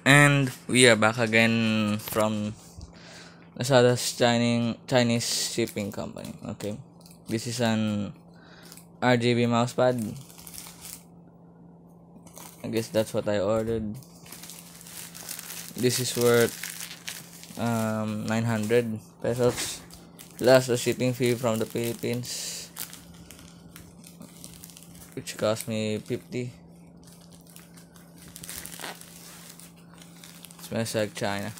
And we are back again from Lazada's Chinese shipping company. Okay, this is an RGB mousepad. I guess that's what I ordered. This is worth 900 pesos plus the shipping fee from the Philippines, which cost me 50. Smells like China.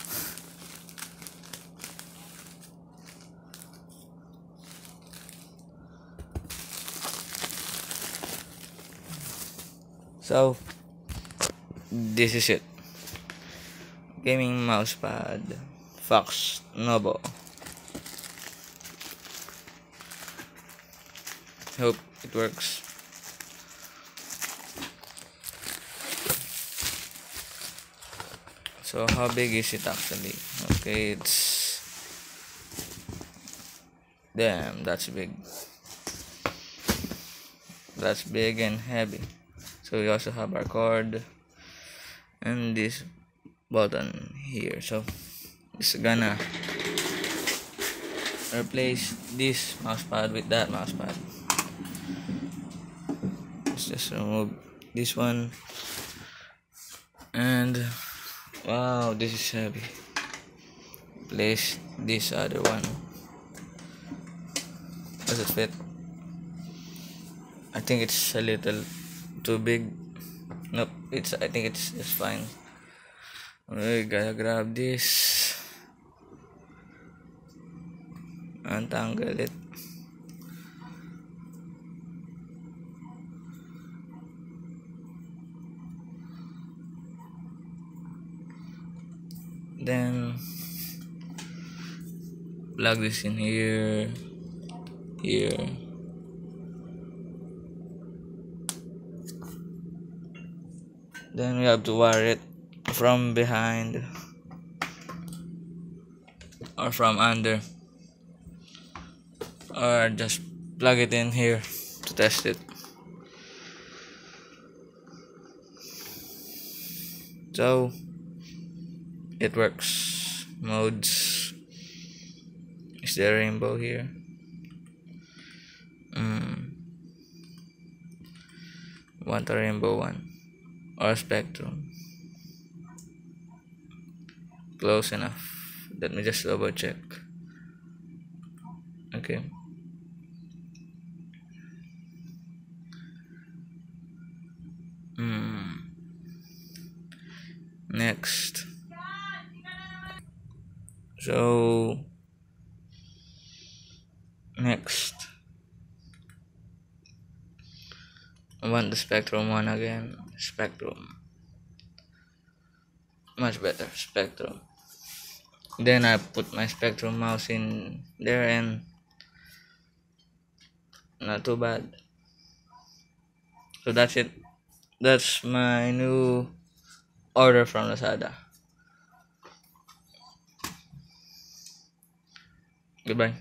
So this is it. Gaming mousepad, FoxNovo. Hope it works. So how big is it actually? Okay, it's damn, that's big. That's big and heavy. So we also have our cord and this button here. So it's gonna replace this mousepad with that mousepad. Let's just remove this one, and wow, this is heavy. Place this other one. Does it fit? I think it's a little too big. Nope, I think it's fine. We gotta grab this, untangle it. Then plug this in here. Then we have to wire it from behind or from under, or just plug it in here to test it. So it works. Modes is there a rainbow here? Want a rainbow one or spectrum? Close enough. Let me just double check. Okay. Next. So next, I want the spectrum one again. Spectrum, much better. Spectrum. Then I put my spectrum mouse in there, and not too bad. So that's it. That's my new order from Lazada. Goodbye.